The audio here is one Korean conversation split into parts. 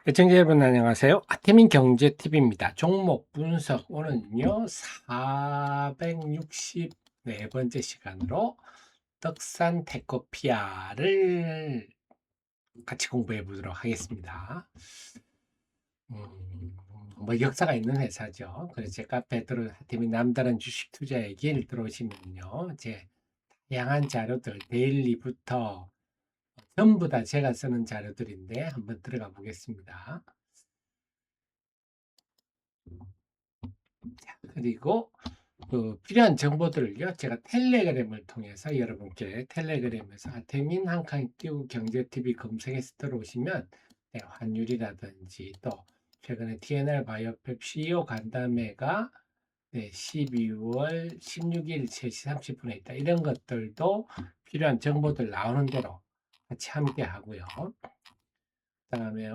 애청자 여러분 안녕하세요. 아태민 경제TV입니다. 종목 분석 오늘은요 464번째 시간으로 떡산 테코피아를 같이 공부해 보도록 하겠습니다. 뭐 역사가 있는 회사죠. 그래서 제 카페에 아태민 남다른 주식 투자 얘기를 들어오시면요 제 다양한 자료들 데일리부터 전부 다 제가 쓰는 자료들인데 한번 들어가 보겠습니다. 그리고 필요한 정보들을요, 제가 텔레그램을 통해서 여러분께 텔레그램에서 아태민 한칸 끼우 경제TV 검색해서 들어오시면 네, 환율이라든지 또 최근에 TNR 바이오팹 CEO 간담회가 네, 12월 16일 3시 30분에 있다. 이런 것들도 필요한 정보들 나오는 대로 같이 함께 하고요. 그다음에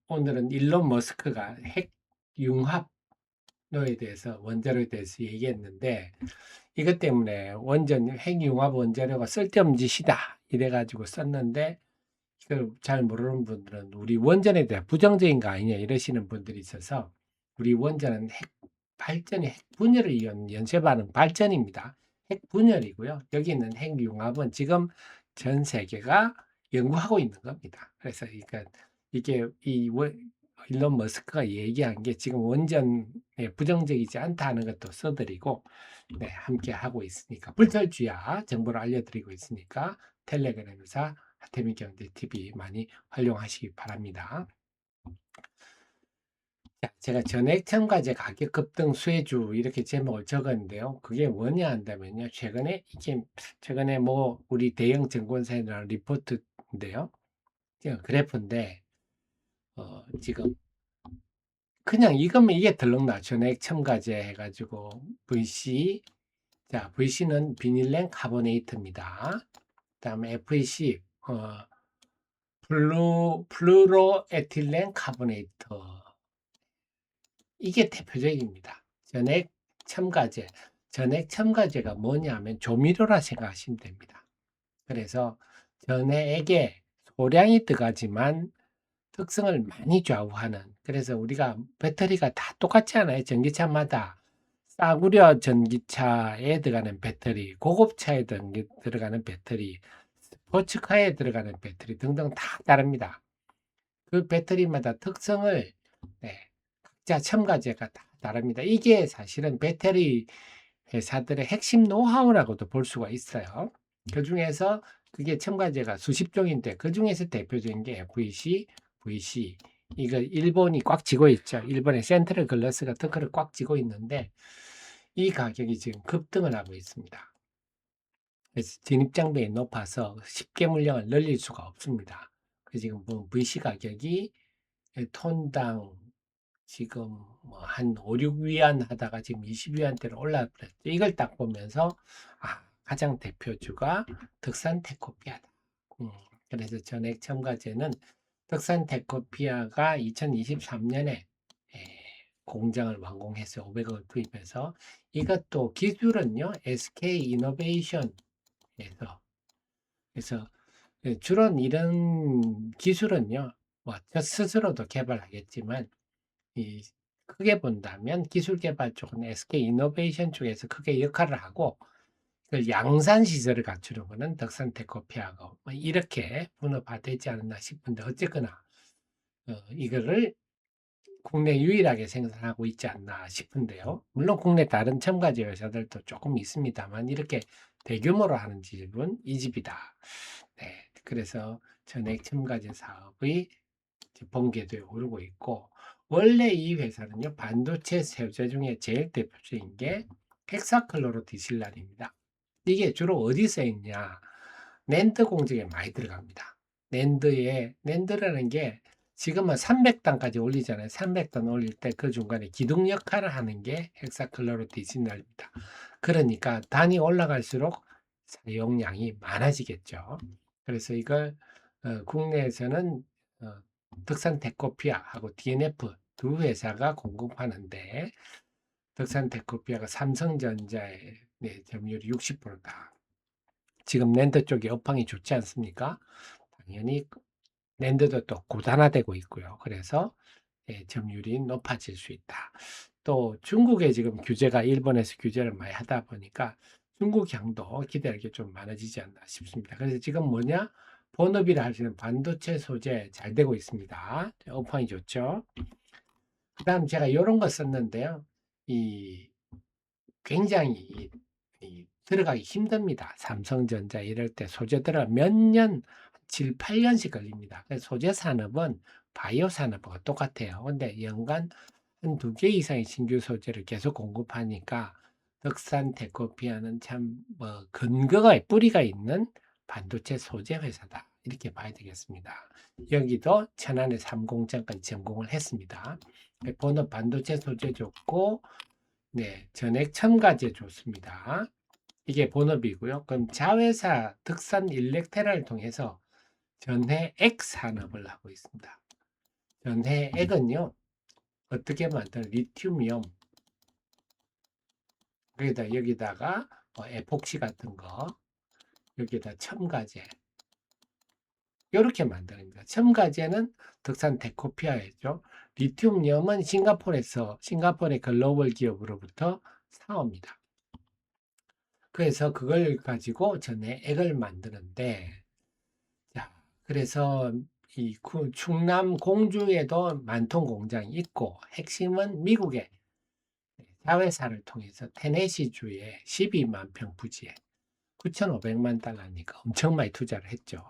오늘은 일론 머스크가 핵 융합 노에 대해서 원자로에 대해서 얘기했는데 이것 때문에 원전 핵융합 원자료가 쓸데없는 짓이다 이래가지고 썼는데 이걸 잘 모르는 분들은 우리 원전에 대해 부정적인 거 아니냐 이러시는 분들이 있어서 우리 원전은 핵 발전이 핵 분열을 이은 연쇄 반응 발전입니다. 핵 분열이고요. 여기 있는 핵융합은 지금 전 세계가 연구하고 있는 겁니다. 그래서 이게 일론 머스크가 얘기한 게 지금 원전에 부정적이지 않다는 것도 써드리고 네, 함께 하고 있으니까 불철주야 정보를 알려드리고 있으니까 텔레그램에서 하태민 경제 TV 많이 활용하시기 바랍니다. 자, 제가 전액 첨가제 가격 급등 수혜주 이렇게 제목을 적었는데요. 그게 뭐냐 한다면요. 최근에 뭐 우리 대형 증권사에 나온 리포트인데요. 그래프인데 지금 그냥 이거면 이게 덜렁나 전액 첨가제 해가지고 VC는 비닐렌 카보네이트입니다. 그다음에 FEC 플루로에틸렌 카보네이트 이게 대표적입니다. 첨가제 전액 첨가제가 뭐냐면 조미료라 생각하시면 됩니다. 그래서 전액에 소량이 들어가지만 특성을 많이 좌우하는 그래서 우리가 배터리가 다 똑같지 않아요. 전기차마다 싸구려 전기차에 들어가는 배터리, 고급차에 들어가는 배터리, 스포츠카에 들어가는 배터리 등등 다 다릅니다. 그 배터리마다 특성을 네, 각자 첨가제가 다 다릅니다. 이게 사실은 배터리 회사들의 핵심 노하우라고도 볼 수가 있어요. 그 중에서 그게 첨가제가 수십 종인데 그 중에서 대표적인 게 VC, VC. 이거 일본이 꽉 쥐고 있죠. 일본의 센트럴 글라스가 특허를 꽉 쥐고 있는데 이 가격이 지금 급등을 하고 있습니다. 그래서 진입장벽이 높아서 쉽게 물량을 늘릴 수가 없습니다. 그래서 지금 뭐 VC 가격이 톤당 지금 뭐한 5, 6위안 하다가 지금 20위안대로 올라버렸죠. 이걸 딱 보면서 가장 대표주가 덕산 테코피아다. 그래서 전액 첨가제는 덕산 테코피아가 2023년에 공장을 완공해서 500억을 투입해서 이것도 기술은요 SK 이노베이션에서 그래서 주로 이런 기술은요 저 스스로도 개발하겠지만 이 크게 본다면 기술 개발 쪽은 SK 이노베이션 쪽에서 크게 역할을 하고 그 양산 시설을 갖추는 거는 덕산 테코피아고 뭐 이렇게 분업화되지 않았나 싶은데 어쨌거나 이거를 국내 유일하게 생산하고 있지 않나 싶은데요. 물론 국내 다른 첨가제 회사들도 조금 있습니다만 이렇게 대규모로 하는 집은 이 집이다. 네, 그래서 전액 첨가제 사업의 번개도에 오르고 있고 원래 이 회사는요 반도체 세제 중에 제일 대표적인 게 헥사클로로 디실란입니다. 이게 주로 어디 쓰이냐 낸드 공정에 많이 들어갑니다. 낸드라는 게 지금은 300단까지 올리잖아요. 300단 올릴 때 그 중간에 기둥 역할을 하는 게 헥사클로로 디실란입니다. 그러니까 단이 올라갈수록 사용량이 많아지겠죠. 그래서 이걸 국내에서는 어, 덕산 테코피아하고 DNF 두 회사가 공급하는데 덕산 테코피아가 삼성전자의 점유율이 60%다. 지금 랜드 쪽에 업황이 좋지 않습니까? 당연히 낸드도 또 고단화되고 있고요. 그래서 예, 점유율이 높아질 수 있다. 또 중국의 지금 규제가 일본에서 규제를 많이 하다 보니까 중국 향도 기대할 게 좀 많아지지 않나 싶습니다. 그래서 지금 뭐냐? 본업이라 할 수 있는 반도체 소재 잘 되고 있습니다. 업황이 좋죠. 그 다음 제가 이런 거 썼는데요. 이 굉장히 들어가기 힘듭니다. 삼성전자 이럴 때 소재 들어 몇 년, 7, 8년씩 걸립니다. 그래서 소재 산업은 바이오 산업과 똑같아요. 근데 연간 한 2개 이상의 신규 소재를 계속 공급하니까 덕산 테크피아는 참 뭐 근거가 뿌리가 있는 반도체 소재 회사다. 이렇게 봐야 되겠습니다. 여기도 천안에 3공장까지 전공을 했습니다. 본업 반도체 소재 좋고 네, 전액 첨가제 좋습니다. 이게 본업이고요. 그럼 자회사 덕산 일렉테라를 통해서 전해액 산업을 하고 있습니다. 전해액은요, 어떻게 만드는 리튬이온, 여기다가 에폭시 같은 거, 여기다 첨가제, 이렇게 만듭니다. 첨가제는 덕산 데코피아였죠. 리튬이온은 싱가포르의 글로벌 기업으로부터 사옵니다. 그래서 그걸 가지고 전해액을 만드는데, 자, 그래서 이 충남 공주에도 만통 공장이 있고, 핵심은 미국의 자회사를 통해서 테네시주의 12만 평 부지에 9,500만 달러니까 엄청 많이 투자를 했죠.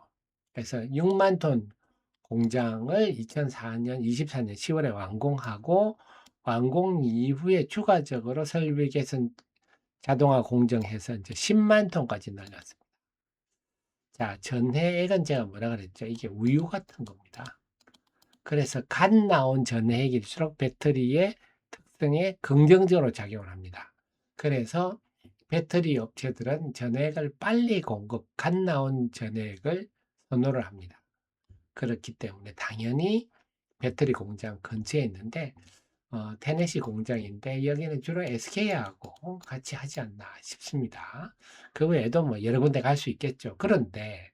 그래서 6만 톤 공장을 2024년 10월에 완공하고, 완공 이후에 추가적으로 설비 개선 자동화 공정해서 이제 10만 톤까지 늘렸습니다. 자, 전해액은 제가 뭐라 그랬죠? 이게 우유 같은 겁니다. 그래서 갓 나온 전해액일수록 배터리의 특성에 긍정적으로 작용을 합니다. 그래서 배터리 업체들은 전해액을 빨리 갓 나온 전해액을 선호를 합니다. 그렇기 때문에 당연히 배터리 공장 근처에 있는데 테네시 공장인데 여기는 주로 SK하고 같이 하지 않나 싶습니다. 그 외에도 뭐 여러 군데 갈 수 있겠죠. 그런데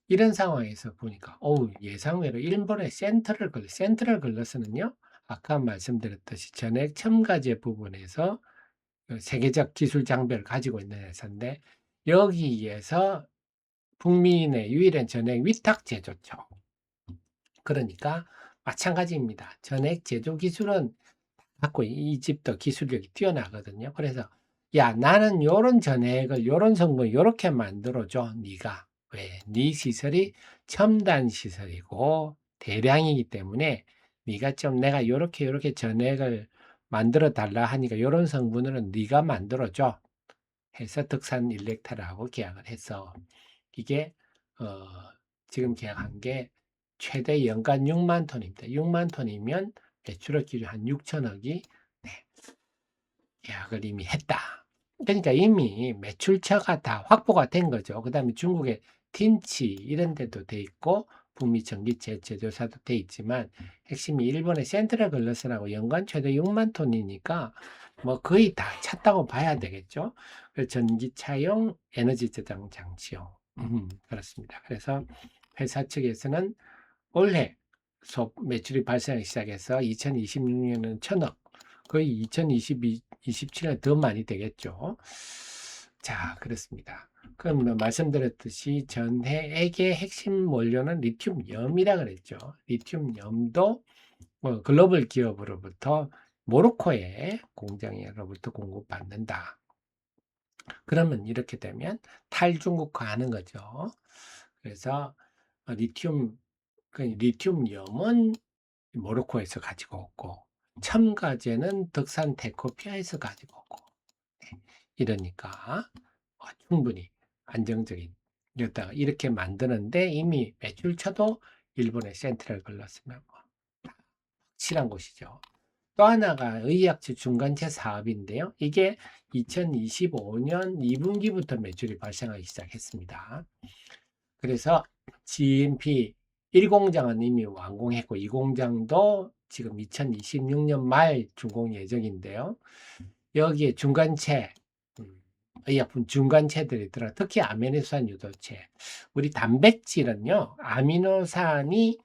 이런 상황에서 보니까 예상외로 일본의 센트럴 글라스는요. 아까 말씀드렸듯이 전액 첨가제 부분에서 세계적 기술 장벽을 가지고 있는 회사인데 여기에서 북미인의 유일한 전액 위탁 제조처. 그러니까 마찬가지입니다. 전액 제조 기술은 갖고 이 집도 기술력이 뛰어나거든요. 그래서 야 나는 요런 전액을 요런 성분 요렇게 만들어줘 네가. 왜? 네 시설이 첨단 시설이고 대량이기 때문에 네가 좀 내가 요렇게 전액을 만들어 달라 하니까 요런 성분으로 네가 만들어줘 해서 덕산 일렉트라하고 계약을 해서 이게 지금 계약한 게 최대 연간 6만 톤입니다. 6만 톤이면 매출액 기준 한 6천억이 계약을 이미 했다. 그러니까 이미 매출처가 다 확보가 된 거죠. 그 다음에 중국의 틴치 이런 데도 돼 있고 북미 전기체 제조사도 돼 있지만 핵심이 일본의 센트럴 글라스라고 연간 최대 6만 톤이니까 뭐 거의 다 찼다고 봐야 되겠죠. 전기차용 에너지 저장 장치용 그렇습니다. 그래서 회사 측에서는 올해 매출이 발생하기 시작해서 2026년은 1,000억, 거의 2027년 더 많이 되겠죠. 자, 그렇습니다. 그럼 말씀드렸듯이 전해액의 핵심 원료는 리튬염이라 그랬죠. 리튬염도 글로벌 기업으로부터 모로코의 공장으로부터 공급받는다. 그러면 이렇게 되면 탈중국화하는 거죠. 그래서 리튬염은 모로코에서 가지고 오고 첨가제는 덕산 데코피아에서 가지고 오고 이러니까 충분히 안정적인 였다가 이렇게 만드는데 이미 매출처도 일본의 센트럴 글라스면 확실한 곳이죠. 또 하나가 의약체 중간체 사업인데요. 이게 2025년 2분기부터 매출이 발생하기 시작했습니다. 그래서 GMP 1공장은 이미 완공했고 2공장도 지금 2026년 말 준공 예정인데요. 여기에 중간체 의약품 중간체들이 들어 특히 아미노산 유도체. 우리 단백질은요, 아미노산이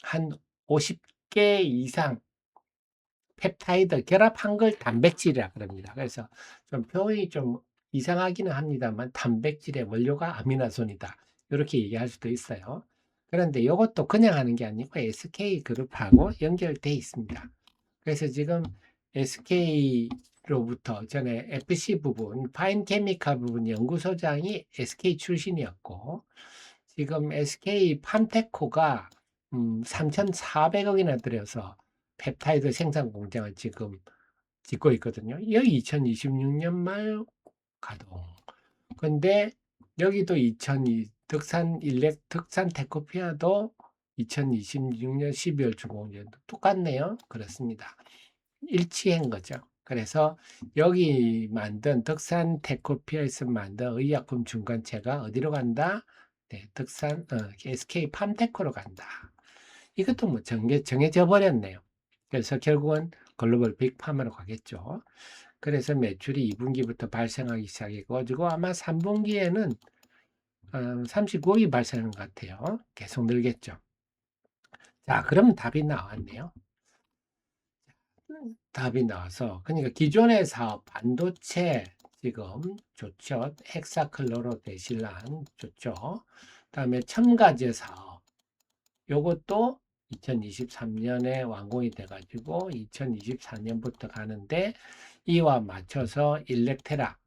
한 50개 이상 펩타이드 결합한 걸 단백질이라 그럽니다. 그래서 좀 표현이 좀 이상하기는 합니다만 단백질의 원료가 아미노산이다. 이렇게 얘기할 수도 있어요. 그런데 이것도 그냥 하는 게 아니고 SK그룹하고 연결돼 있습니다. 그래서 지금 SK로부터 전에 FC 부분, 파인 케미칼 부분 연구소장이 SK 출신이었고, 지금 SK 팜테코가 3,400억이나 들여서 펩타이드 생산 공장을 지금 짓고 있거든요. 여기 2026년 말 가동. 근데 여기도 득산 테코피아도 2026년 12월 준공연도 똑같네요. 그렇습니다. 일치한 거죠. 그래서 여기 만든 덕산 테코피아에서 만든 의약품 중간체가 어디로 간다? 네, SK 팜테코로 간다. 이것도 뭐 정해져 버렸네요. 그래서 결국은 글로벌 빅파마로 가겠죠. 그래서 매출이 2분기부터 발생하기 시작해가지고 아마 3분기에는 39억이 발생한 것 같아요. 계속 늘겠죠. 자, 그러면 답이 나왔네요. 답이 나와서 그러니까 기존의 사업 반도체 지금 좋죠. 헥사클로로데실란 좋죠. 그다음에 첨가제 사업 요것도 2023년에 완공이 돼가지고 2024년부터 가는데 이와 맞춰서 일렉테라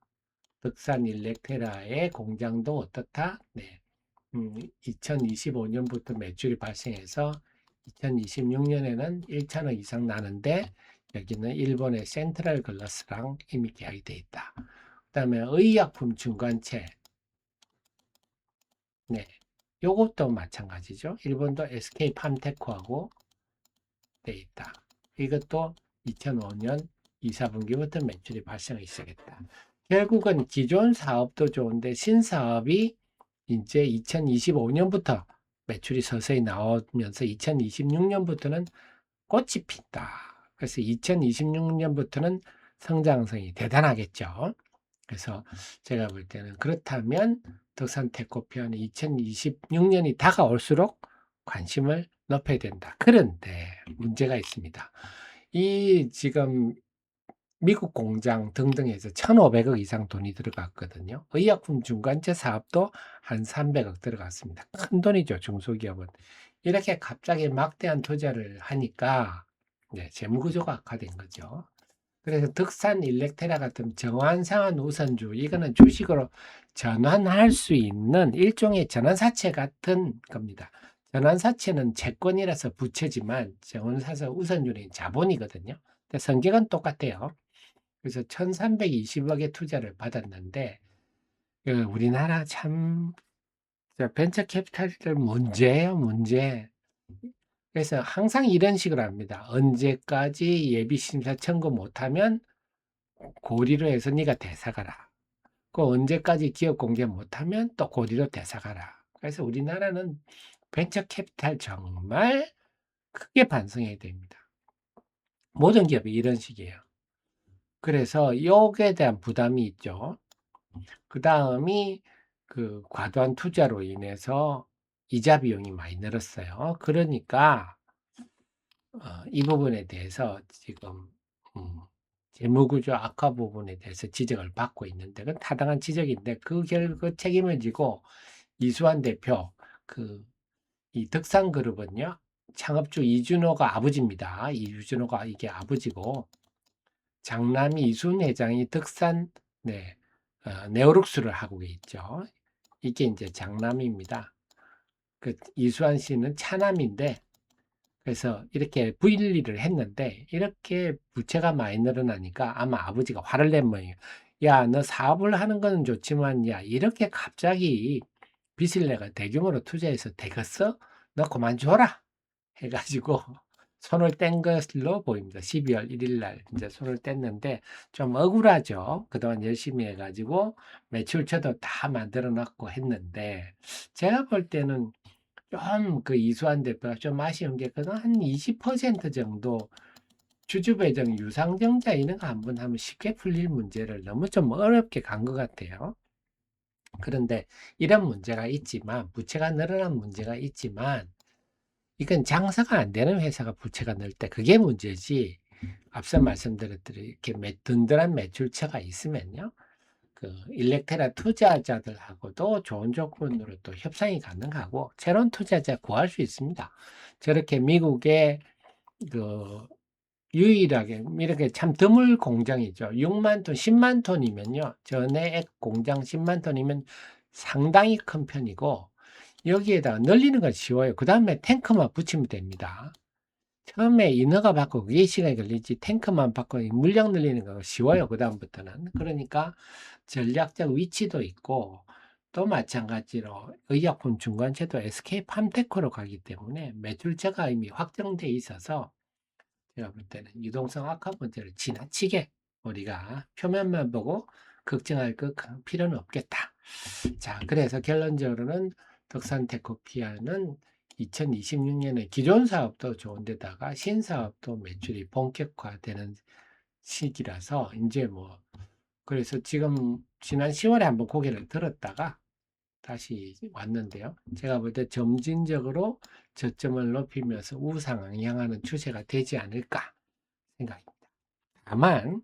덕산 일렉테라의 공장도 어떻다? 네. 2025년부터 매출이 발생해서 2026년에는 1천억 이상 나는데 여기는 일본의 센트럴 글라스랑 이미 계약이 돼 있다. 그 다음에 의약품 중간체 네, 요것도 마찬가지죠. 일본도 SK 팜테코하고 돼 있다. 이것도 2005년 2, 4분기부터 매출이 발생하기 시작했다. 결국은 기존 사업도 좋은데 신사업이 이제 2025년부터 매출이 서서히 나오면서 2026년부터는 꽃이 핀다. 그래서 2026년부터는 성장성이 대단하겠죠. 그래서 제가 볼 때는 그렇다면 덕산테코피아는 2026년이 다가올수록 관심을 높여야 된다. 그런데 문제가 있습니다. 이 지금 미국 공장 등등해서 1,500억 이상 돈이 들어갔거든요. 의약품 중간체 사업도 한 300억 들어갔습니다. 큰 돈이죠, 중소기업은. 이렇게 갑자기 막대한 투자를 하니까 네, 재무구조가 악화된 거죠. 그래서 덕산 일렉테라 같은 정환상환 우선주, 이거는 주식으로 전환할 수 있는 일종의 전환사채 같은 겁니다. 전환사채는 채권이라서 부채지만 정환사서 우선주는 자본이거든요. 근데 성격은 똑같아요. 그래서 1320억의 투자를 받았는데 우리나라 참 벤처 캐피탈들 문제예요, 문제. 그래서 항상 이런 식으로 합니다. 언제까지 예비심사 청구 못하면 고리로 해서 네가 대사가라. 그 언제까지 기업 공개 못하면 또 고리로 대사가라. 그래서 우리나라는 벤처 캐피탈 정말 크게 반성해야 됩니다. 모든 기업이 이런 식이에요. 그래서 여기에 대한 부담이 있죠. 그 다음이 그 과도한 투자로 인해서 이자 비용이 많이 늘었어요. 그러니까 이 부분에 대해서 지금 재무구조 악화 부분에 대해서 지적을 받고 있는데 그건 타당한 지적인데 그 책임을 지고 이수환 대표 이 덕산그룹은요 창업주 이준호가 아버지입니다. 이준호가 이게 아버지고 장남이 이순 회장이 덕산 네오룩스를 하고 있죠. 이게 이제 장남입니다. 그 이수환 씨는 차남인데 그래서 이렇게 부일리를 했는데 이렇게 부채가 많이 늘어나니까 아마 아버지가 화를 낸 모양이에요. 야, 너 사업을 하는 거는 좋지만 야, 이렇게 갑자기 빚을 내가 대규모로 투자해서 되겠어? 너 그만 줘라. 해가지고 손을 뗀 것으로 보입니다. 12월 1일 날 이제 손을 뗐는데 좀 억울하죠. 그동안 열심히 해가지고 매출처도 다 만들어 놨고 했는데 제가 볼 때는 좀 그 이수환 대표가 좀 아쉬운 게 그건 한 20% 정도 주주배정, 유상증자 이런 거 한번 하면 쉽게 풀릴 문제를 너무 좀 어렵게 간 것 같아요. 그런데 이런 문제가 있지만, 부채가 늘어난 문제가 있지만, 이건 장사가 안 되는 회사가 부채가 늘 때 그게 문제지. 앞서 말씀드렸듯이 이렇게 든든한 매출처가 있으면요. 그 일렉테라 투자자들하고도 좋은 조건으로 또 협상이 가능하고 새로운 투자자 구할 수 있습니다. 저렇게 미국의 그 유일하게 이렇게 참 드물 공장이죠. 6만 톤, 10만 톤이면요. 전해액 공장 10만 톤이면 상당히 큰 편이고 여기에다가 늘리는 건 쉬워요. 그 다음에 탱크만 붙이면 됩니다. 처음에 인허가 받고 그게 시간이 걸리지 탱크만 받고 물량 늘리는 거 쉬워요. 그 다음부터는. 그러니까 전략적 위치도 있고 또 마찬가지로 의약품 중간체도 SK팜테크로 가기 때문에 매출처가 이미 확정돼 있어서 제가 볼 때는 유동성 악화 문제를 지나치게 우리가 표면만 보고 걱정할 필요는 없겠다. 자, 그래서 결론적으로는 덕산테크피아는 2026년에 기존 사업도 좋은데다가 신사업도 매출이 본격화되는 시기라서 이제 뭐 그래서 지금 지난 10월에 한번 고개를 들었다가 다시 왔는데요. 제가 볼 때 점진적으로 저점을 높이면서 우상향하는 추세가 되지 않을까 생각입니다. 다만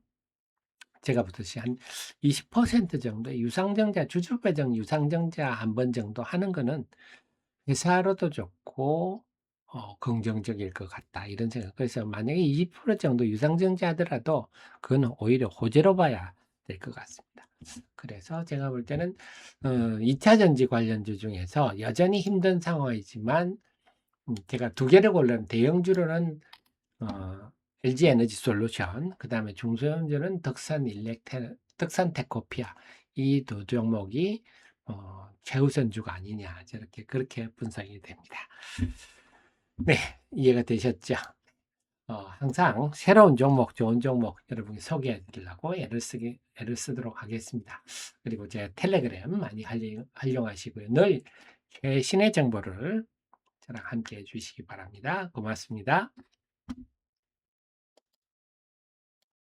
제가 보듯이 한 20% 정도의 유상증자, 주주배정 유상증자 한 번 정도 하는 거는 회사로도 좋고 긍정적일 것 같다 이런 생각. 그래서 만약에 20% 정도 유상증자 하더라도 그건 오히려 호재로 봐야 될 것 같습니다. 그래서 제가 볼 때는 2차 전지 관련주 중에서 여전히 힘든 상황이지만 제가 두 개를 골라면 대형주로는 LG 에너지 솔루션, 그 다음에 중소형주는 덕산테크피아 이 두 종목이 최우선주가 아니냐 저렇게 그렇게 분석이 됩니다. 네, 이해가 되셨죠? 항상 새로운 종목, 좋은 종목 여러분이 소개해 드리려고 애를 쓰도록 하겠습니다. 그리고 제 텔레그램 많이 활용하시고요. 늘 최신의 정보를 저랑 함께 해 주시기 바랍니다. 고맙습니다.